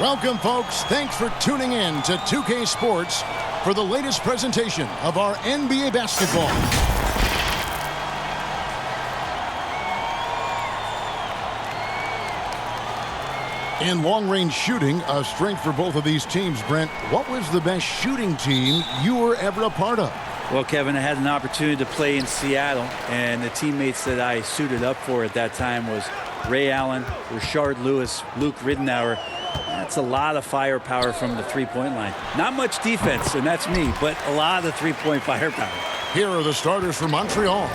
Welcome, folks. Thanks for tuning in to 2K Sports for the latest presentation of our NBA basketball. In long-range shooting, a strength for both of these teams, Brent, what was the best shooting team you were ever a part of? Well, Kevin, I had an opportunity to play in Seattle, and the teammates that I suited up for at that time was Ray Allen, Rashard Lewis, Luke Ridenour. That's a lot of firepower from the three-point line. Not much defense, and that's me, but a lot of three-point firepower. Here are the starters for Montreal.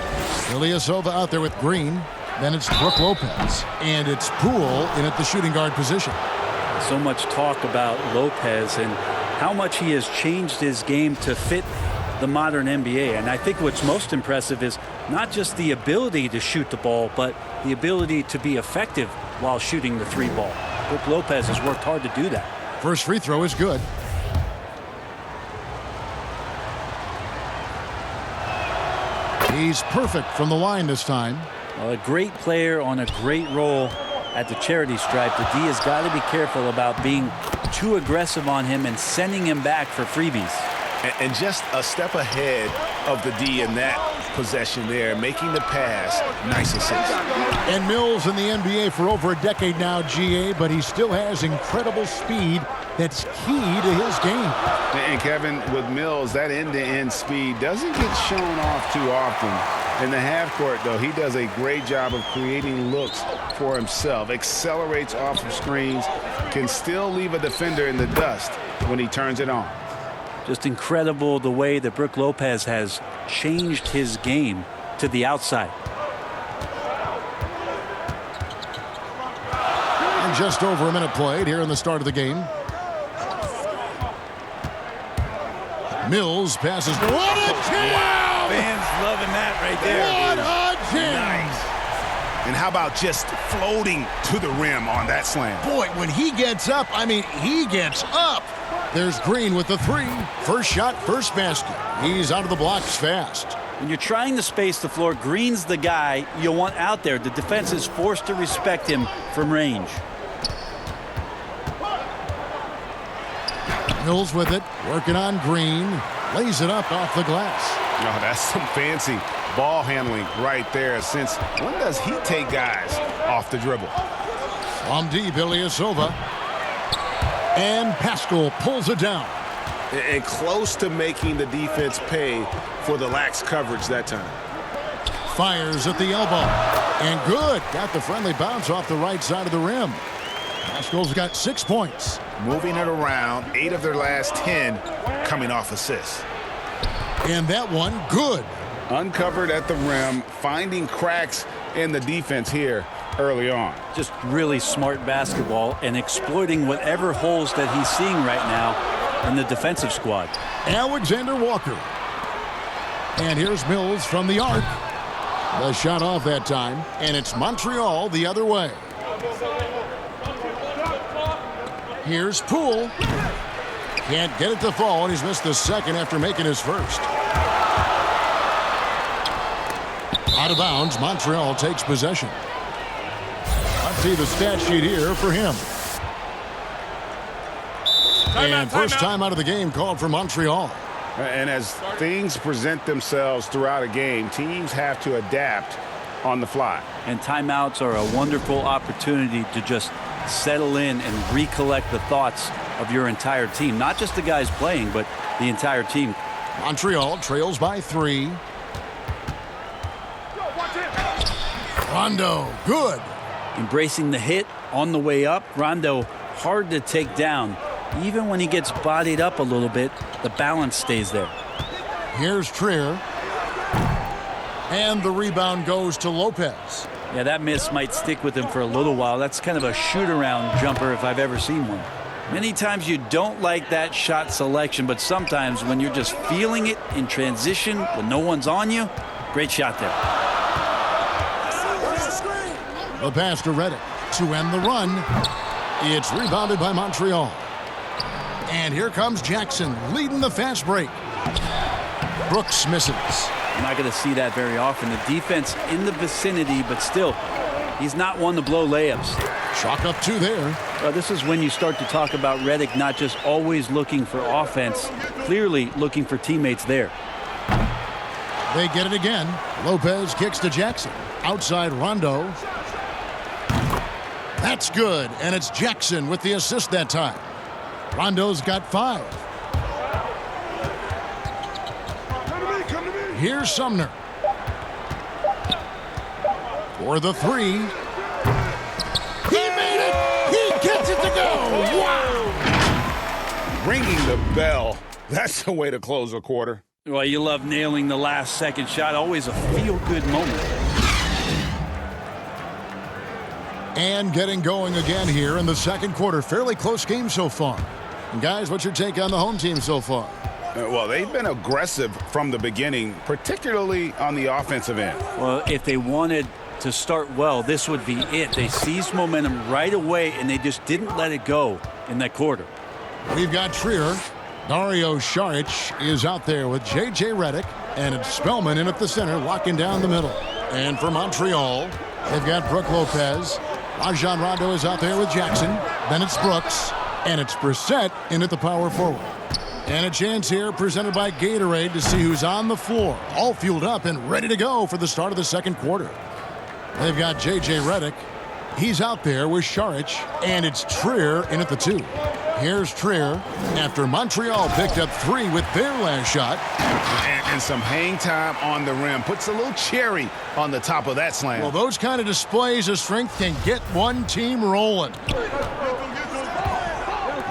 Ilyasova out there with Green. Then it's Brook Lopez. And it's Poole in at the shooting guard position. So much talk about Lopez and how much he has changed his game to fit the modern NBA. And I think what's most impressive is not just the ability to shoot the ball, but the ability to be effective while shooting the three ball. Brook Lopez has worked hard to do that. First free throw is good. He's perfect from the line this time. A great player on a great role at the charity stripe. The D has got to be careful about being too aggressive on him and sending him back for freebies. And just a step ahead of the D in that possession there, making the pass. Nice assist. And Mills in the NBA for over a decade now, GA, but he still has incredible speed that's key to his game. And Kevin, with Mills, that end-to-end speed doesn't get shown off too often. In the half court, though, he does a great job of creating looks for himself, accelerates off of screens, can still leave a defender in the dust when he turns it on. Just incredible the way that Brook Lopez has changed his game to the outside. And just over a minute played here in the start of the game. Mills passes. What a jam! Wow, fans loving that right there. What a jam! Nice. And how about just floating to the rim on that slam? Boy, when he gets up, I mean, he gets up. There's Green with the three. First shot, first basket. He's out of the blocks fast. When you're trying to space the floor, Green's the guy you want out there. The defense is forced to respect him from range. Mills with it, working on Green. Lays it up off the glass. Oh, that's some fancy ball handling right there. Since when does he take guys off the dribble? From deep, Ilyasova. And Pascal pulls it down. And close to making the defense pay for the lax coverage that time. Fires at the elbow. And good. Got the friendly bounce off the right side of the rim. Pascal's got 6 points. Moving it around, 8 of their last 10 coming off assists. And that one, good. Uncovered at the rim, finding cracks in the defense here early on. Just really smart basketball and exploiting whatever holes that he's seeing right now in the defensive squad. Alexander Walker. And here's Mills from the arc. The shot off that time, and it's Montreal the other way. Here's Poole. Can't get it to fall, and he's missed the second after making his first. Out of bounds, Montreal takes possession. Let's see the stat sheet here for him. And first time out of the game called for Montreal. And as things present themselves throughout a game, teams have to adapt on the fly. And timeouts are a wonderful opportunity to just settle in and recollect the thoughts of your entire team. Not just the guys playing, but the entire team. Montreal trails by 3. Rondo, good. Embracing the hit on the way up. Rondo hard to take down. Even when he gets bodied up a little bit, the balance stays there. Here's Trier. And the rebound goes to Lopez. Yeah, that miss might stick with him for a little while. That's kind of a shoot-around jumper if I've ever seen one. Many times you don't like that shot selection, but sometimes when you're just feeling it in transition when no one's on you, great shot there. The pass to Redick to end the run. It's rebounded by Montreal. And here comes Jackson leading the fast break. Brooks misses. You're not going to see that very often. The defense in the vicinity, but still, He's not one to blow layups. Chalk up 2 there. This is when you start to talk about Redick not just always looking for offense, clearly looking for teammates there. They get it again. Lopez kicks to Jackson. Outside Rondo. That's good, and it's Jackson with the assist that time. Rondo's got 5. Here's Sumner. For the 3. He made it! He gets it to go! Wow! Ringing the bell. That's the way to close a quarter. Well, you love nailing the last second shot. Always a feel-good moment. And getting going again here in the second quarter. Fairly close game so far. And guys, what's your take on the home team so far? Well, they've been aggressive from the beginning, particularly on the offensive end. Well, if they wanted to start well, this would be it. They seized momentum right away, and they just didn't let it go in that quarter. We've got Trier. Dario Saric is out there with J.J. Redick, and it's Spellman in at the center, locking down the middle. And for Montreal, they've got Brook Lopez. Rajon Rondo is out there with Jackson. Then it's Brooks, and it's Brissett in at the power forward. And a chance here presented by Gatorade to see who's on the floor, all fueled up and ready to go for the start of the second quarter. They've got J.J. Redick. He's out there with Saric, and it's Trier in at the 2. Here's Trier after Montreal picked up 3 with their last shot. And some hang time on the rim. Puts a little cherry on the top of that slam. Well, those kind of displays of strength can get one team rolling.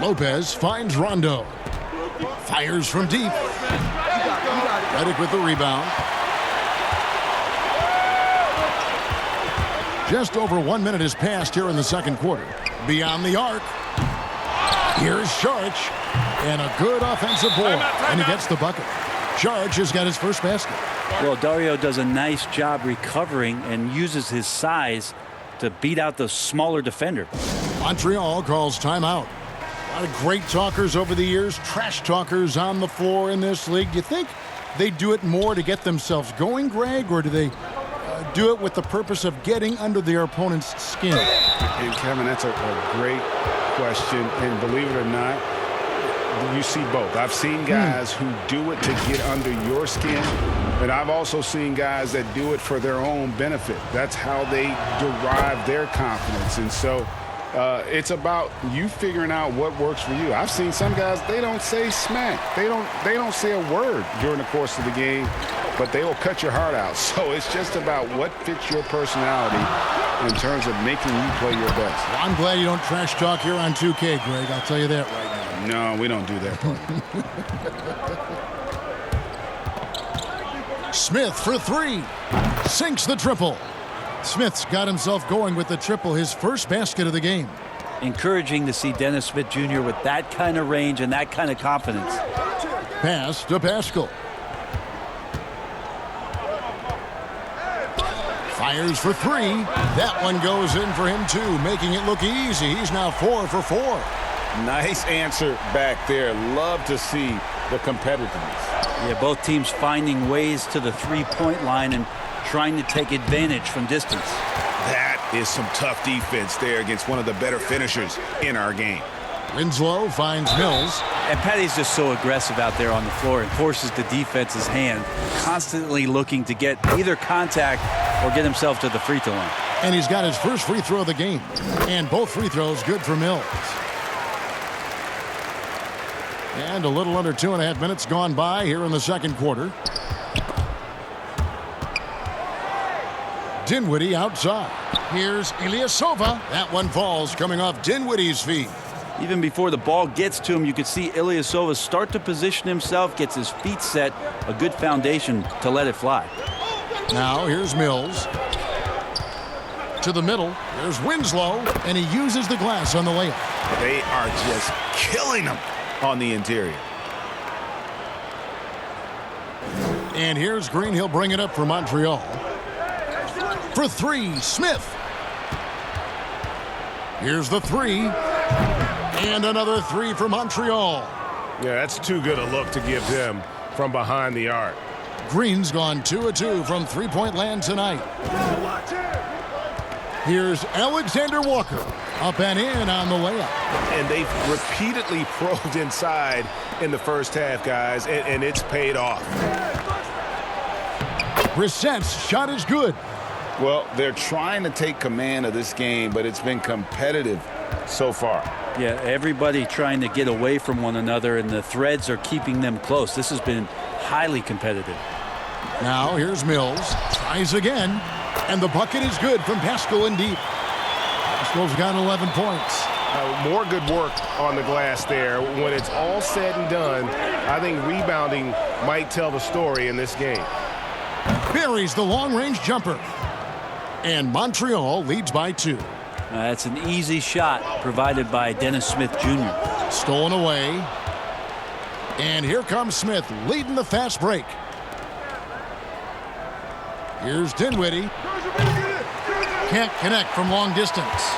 Lopez finds Rondo. Fires from deep. Redick with the rebound. Just over 1 minute has passed here in the second quarter. Beyond the arc. Here's Saric, and a good offensive board, and he gets the bucket. Saric has got his first basket. Well, Dario does a nice job recovering and uses his size to beat out the smaller defender. Montreal calls timeout. A lot of great talkers over the years, trash talkers on the floor in this league. Do you think they do it more to get themselves going, Greg, or do they do it with the purpose of getting under their opponent's skin? And Kevin, that's a great question, and believe it or not, you see both. I've seen guys who do it to get under your skin, and I've also seen guys that do it for their own benefit. That's how they derive their confidence. And so it's about you figuring out what works for you. I've seen some guys, they don't say smack. They don't say a word during the course of the game, but they will cut your heart out. So it's just about what fits your personality in terms of making you play your best. Well, I'm glad you don't trash talk here on 2K, Greg. I'll tell you that right now. No, we don't do that. Smith for 3. Sinks the triple. Smith's got himself going with the triple, his first basket of the game. Encouraging to see Dennis Smith Jr. with that kind of range and that kind of confidence. Pass to Pascal. Fires for 3. That one goes in for him too, making it look easy. He's now 4 for 4. Nice answer back there. Love to see the competitiveness. Yeah, both teams finding ways to the three-point line and trying to take advantage from distance. That is some tough defense there against one of the better finishers in our game. Winslow finds Mills. And Patty's just so aggressive out there on the floor and forces the defense's hand, constantly looking to get either contact or get himself to the free throw line. And he's got his first free throw of the game. And both free throws good for Mills. And a little under 2.5 minutes gone by here in the second quarter. Dinwiddie outside. Here's Ilyasova. That one falls coming off Dinwiddie's feet. Even before the ball gets to him, you could see Ilyasova start to position himself, gets his feet set, a good foundation to let it fly. Now here's Mills. To the middle. There's Winslow, and he uses the glass on the layup. They are just killing him on the interior. And here's Green. He'll bring it up for Montreal. For 3, Smith. Here's the 3. And another 3 for Montreal. Yeah, that's too good a look to give them from behind the arc. Green's gone 2 of 2 from three-point land tonight. Here's Alexander Walker. Up and in on the layup. And they've repeatedly probed inside in the first half, guys, and it's paid off. Brissett's shot is good. Well, they're trying to take command of this game, but it's been competitive so far. Yeah, everybody trying to get away from one another, and the threads are keeping them close. This has been highly competitive. Now here's Mills. Tries again. And the bucket is good from Pascal in deep. Pascal's got 11 points. More good work on the glass there. When it's all said and done, I think rebounding might tell the story in this game. Buries the long-range jumper. And Montreal leads by 2. That's an easy shot provided by Dennis Smith Jr. Stolen away. And here comes Smith leading the fast break. Here's Dinwiddie. Can't connect from long distance.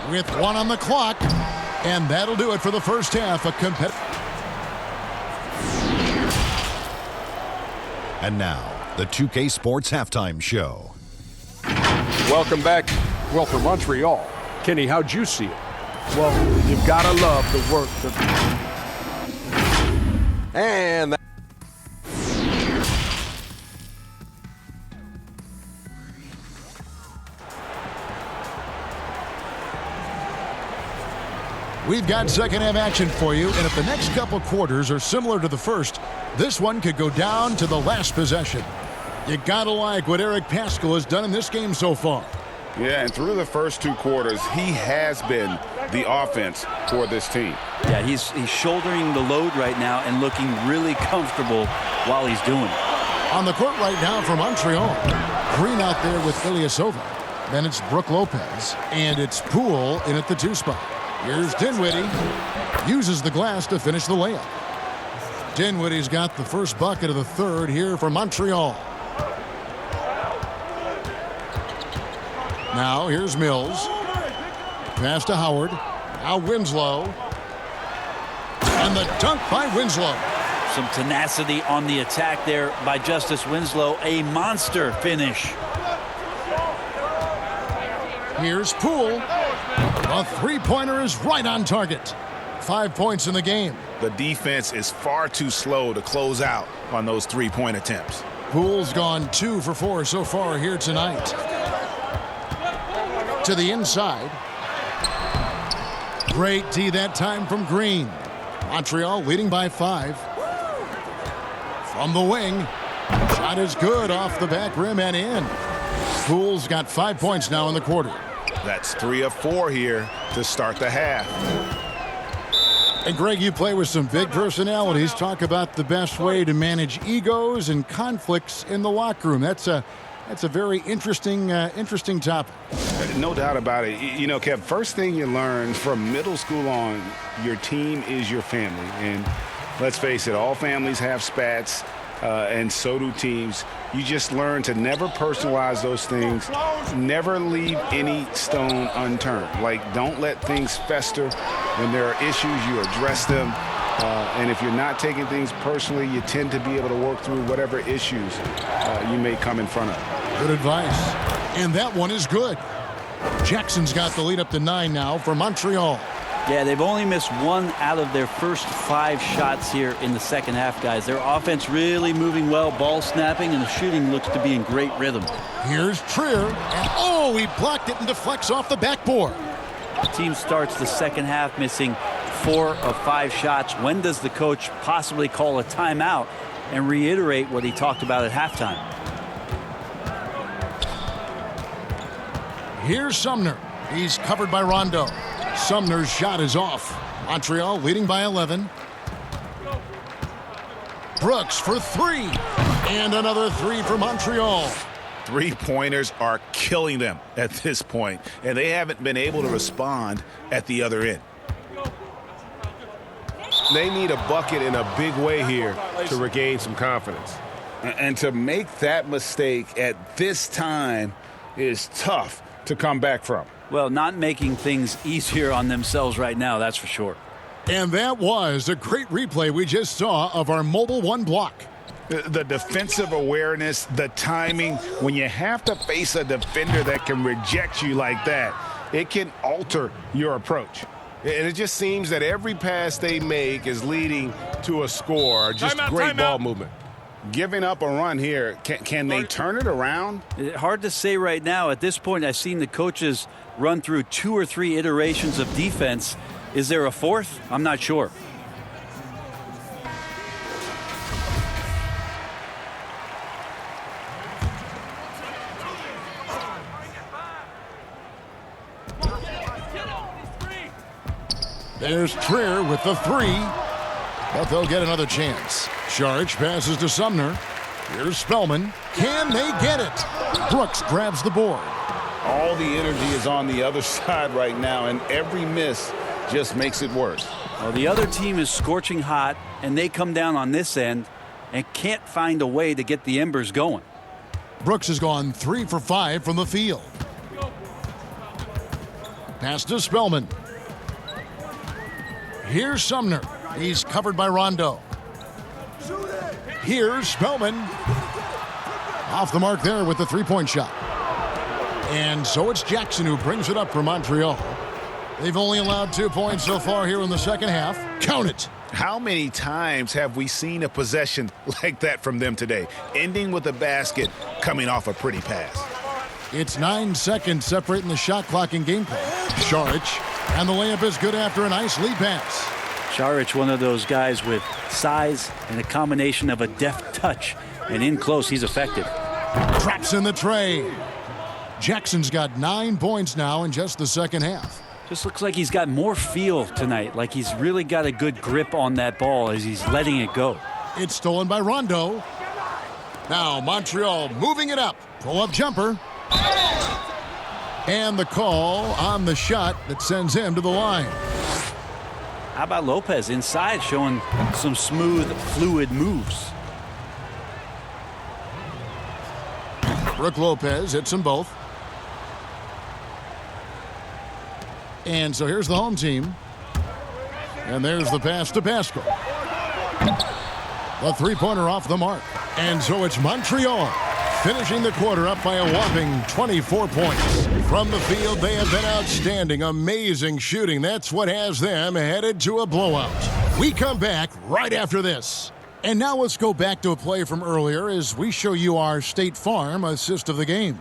With 1 on the clock. And that'll do it for the first half. A competitive. And now, the 2K Sports Halftime Show. Welcome back. Well, for Montreal, Kenny, how'd you see it? Well, you've got to love the work. And We've got second half action for you, and if the next couple quarters are similar to the first, this one could go down to the last possession. You gotta like what Eric Pascal has done in this game so far. Yeah, and through the first 2 quarters, he has been the offense for this team. Yeah, he's shouldering the load right now and looking really comfortable while he's doing it. On the court right now for Montreal, Green out there with Ilyasova. Then it's Brook Lopez, and it's Poole in at the 2 spot. Here's Dinwiddie. Uses the glass to finish the layup. Dinwiddie's got the first bucket of the third here for Montreal. Now here's Mills. Pass to Howard. Now Winslow. And the dunk by Winslow. Some tenacity on the attack there by Justice Winslow. A monster finish. Here's Poole. A three-pointer is right on target. 5 points in the game. The defense is far too slow to close out on those three-point attempts. Poole's gone 2 for 4 so far here tonight. To the inside. Great D that time from Green. Montreal leading by 5. From the wing. Shot is good off the back rim and in. Poole's got 5 points now in the quarter. That's 3 of 4 here to start the half. And Greg, you play with some big personalities. Talk about the best way to manage egos and conflicts in the locker room. That's a very interesting topic. No doubt about it. You know, Kev, first thing you learn from middle school on, your team is your family. And let's face it, all families have spats, and so do teams. You just learn to never personalize those things. Never leave any stone unturned. Like, don't let things fester. When there are issues, you address them. And if you're not taking things personally, you tend to be able to work through whatever issues you may come in front of. Good advice. And that one is good. Jackson's got the lead up to 9 now for Montreal. Yeah, they've only missed 1 out of their first 5 shots here in the second half, guys. Their offense really moving well, ball snapping, and the shooting looks to be in great rhythm. Here's Trier, and he blocked it and deflects off the backboard. The team starts the second half missing 4 of 5 shots. When does the coach possibly call a timeout and reiterate what he talked about at halftime? Here's Sumner. He's covered by Rondo. Sumner's shot is off. Montreal leading by 11. Brooks for 3. And another 3 for Montreal. Three-pointers are killing them at this point, and they haven't been able to respond at the other end. They need a bucket in a big way here to regain some confidence. And to make that mistake at this time is tough to come back from. Well, not making things easier on themselves right now, that's for sure. And that was a great replay we just saw of our Mobile One block. The defensive awareness, the timing, when you have to face a defender that can reject you like that, it can alter your approach. And it just seems that every pass they make is leading to a score. Just great ball movement. Giving up a run here, can they turn it around? Hard to say right now. At this point, I've seen the coaches run through 2 or 3 iterations of defense. Is there a fourth? I'm not sure. There's Trier with the 3, but they'll get another chance. Sharich passes to Sumner. Here's Spellman. Can they get it? Brooks grabs the board. All the energy is on the other side right now, and every miss just makes it worse. Well, the other team is scorching hot, and they come down on this end and can't find a way to get the embers going. Brooks has gone 3 for 5 from the field. Pass to Spellman. Here's Sumner. He's covered by Rondo. Here's Spellman. Off the mark there with the three-point shot. And so it's Jackson who brings it up for Montreal. They've only allowed 2 points so far here in the second half. Count it. How many times have we seen a possession like that from them today, ending with a basket coming off a pretty pass? It's 9 seconds separating the shot clock and game clock. Sharich, and the layup is good after a nice lead pass. Sharich, one of those guys with size and a combination of a deft touch, and in close, he's effective. Traps in the tray. Jackson's got 9 points now in just the second half. Just looks like he's got more feel tonight, like he's really got a good grip on that ball as he's letting it go. It's stolen by Rondo. Now Montreal moving it up. Pull-up jumper. And the call on the shot that sends him to the line. How about Lopez inside showing some smooth, fluid moves? Brook Lopez hits them both. And so here's the home team. And there's the pass to Pascal. The three-pointer off the mark. And so it's Montreal finishing the quarter up by a whopping 24 points. From the field, they have been outstanding. Amazing shooting. That's what has them headed to a blowout. We come back right after this. And now let's go back to a play from earlier as we show you our State Farm assist of the game.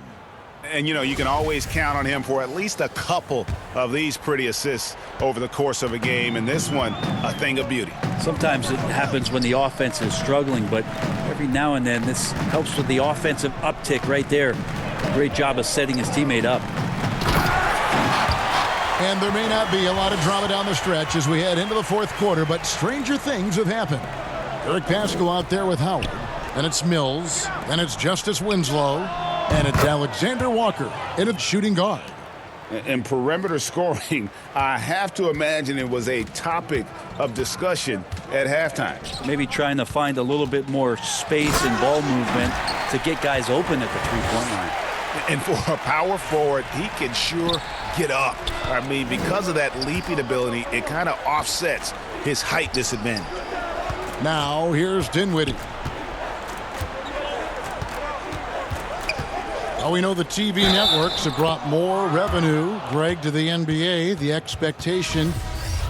And, you know, you can always count on him for at least a couple of these pretty assists over the course of a game. And this one, a thing of beauty. Sometimes it happens when the offense is struggling, but every now and then this helps with the offensive uptick right there. Great job of setting his teammate up. And there may not be a lot of drama down the stretch as we head into the fourth quarter, but stranger things have happened. Eric Pascal out there with Howard. Then it's Mills. Then it's Justice Winslow. And it's Alexander Walker in a shooting guard. And perimeter scoring, I have to imagine it was a topic of discussion at halftime. Maybe trying to find a little bit more space and ball movement to get guys open at the three-point line. And for a power forward, he can sure get up. I mean, because of that leaping ability, it kind of offsets his height disadvantage. Now here's Dinwiddie. Well, we know the TV networks have brought more revenue, Greg, to the NBA. The expectation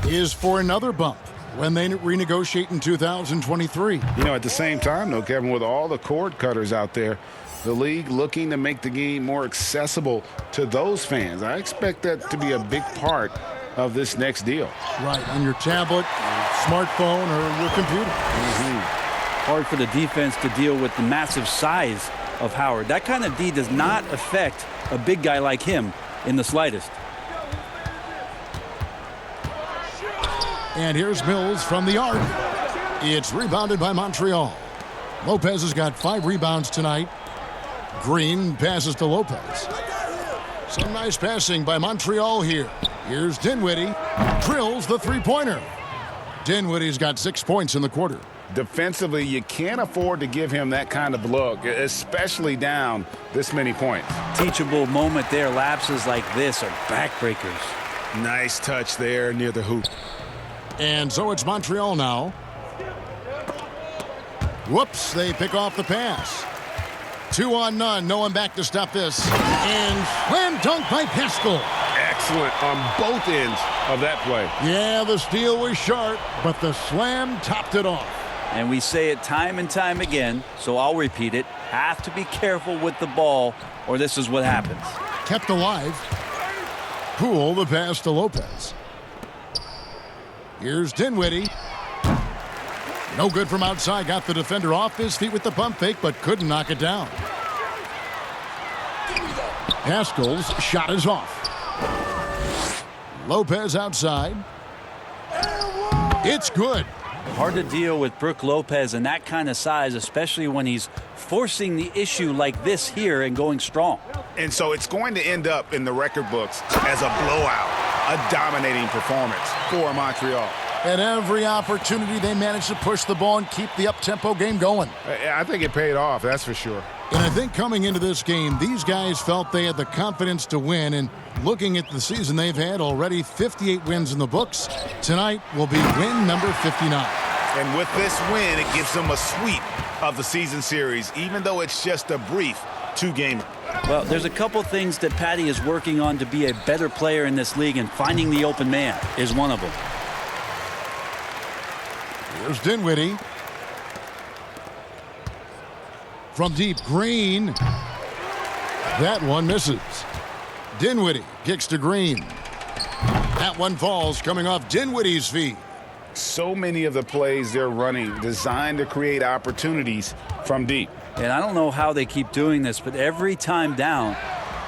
is for another bump when they renegotiate in 2023. You know, at the same time, though, Kevin, with all the cord cutters out there, the league looking to make the game more accessible to those fans. I expect that to be a big part of this next deal. Right, on your tablet, smartphone, or your computer. Hard for the defense to deal with the massive size of Howard. That kind of D does not affect a big guy like him in the slightest. And here's Mills from the arc. It's rebounded by Montreal. Lopez has got 5 rebounds tonight. Green passes to Lopez. Some nice passing by Montreal here. Here's Dinwiddie. Drills the three-pointer. Dinwiddie's got 6 points in the quarter. Defensively, you can't afford to give him that kind of look, especially down this many points. Teachable moment there. Lapses like this are backbreakers. Nice touch there near the hoop. And so it's Montreal now. Whoops, they pick off the pass. 2 on none, no one back to stop this. And slam dunk by Pascal. Excellent on both ends of that play. Yeah, the steal was sharp, but the slam topped it off. And we say it time and time again, so I'll repeat it. Have to be careful with the ball, or this is what happens. Kept alive. Poole the pass to Lopez. Here's Dinwiddie. No good from outside. Got the defender off his feet with the pump fake, but couldn't knock it down. Pascal's shot is off. Lopez outside. It's good. Hard to deal with Brook Lopez in that kind of size, especially when he's forcing the issue like this here and going strong. And so it's going to end up in the record books as a blowout, a dominating performance for Montreal. At every opportunity, they managed to push the ball and keep the up-tempo game going. I think it paid off, that's for sure. And I think coming into this game, these guys felt they had the confidence to win. And looking at the season they've had, already 58 wins in the books. Tonight will be win number 59. And with this win, it gives them a sweep of the season series, even though it's just a brief 2-game. Well, there's a couple things that Patty is working on to be a better player in this league, and finding the open man is one of them. Here's Dinwiddie. From deep, Green. That one misses. Dinwiddie kicks to Green. That one falls, coming off Dinwiddie's feet. So many of the plays they're running designed to create opportunities from deep. And I don't know how they keep doing this, but every time down,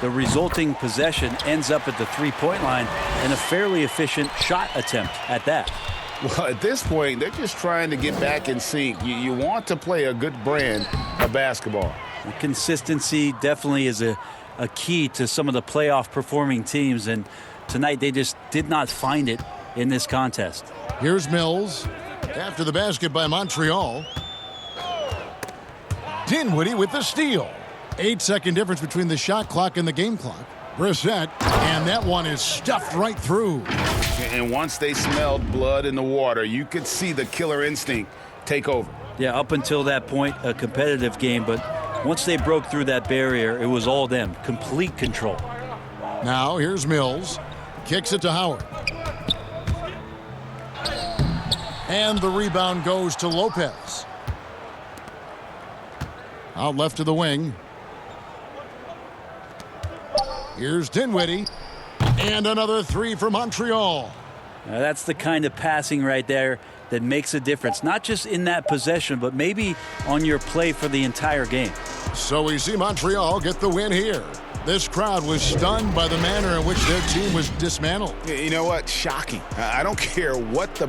the resulting possession ends up at the three-point line and a fairly efficient shot attempt at that. Well, at this point, they're just trying to get back in sync. You want to play a good brand of basketball. The consistency definitely is a key to some of the playoff performing teams, and tonight they just did not find it in this contest. Here's Mills. After the basket by Montreal. Dinwiddie with the steal. 8-second difference between the shot clock and the game clock. Brissett, and that one is stuffed right through. And once they smelled blood in the water, you could see the killer instinct take over. Yeah, up until that point, a competitive game, but once they broke through that barrier, it was all them. Complete control. Now here's Mills. Kicks it to Howard. And the rebound goes to Lopez. Out left to the wing. Here's Dinwiddie. And another three for Montreal. Now that's the kind of passing right there that makes a difference, not just in that possession, but maybe on your play for the entire game. So we see Montreal get the win here. This crowd was stunned by the manner in which their team was dismantled. You know what? Shocking. I don't care what the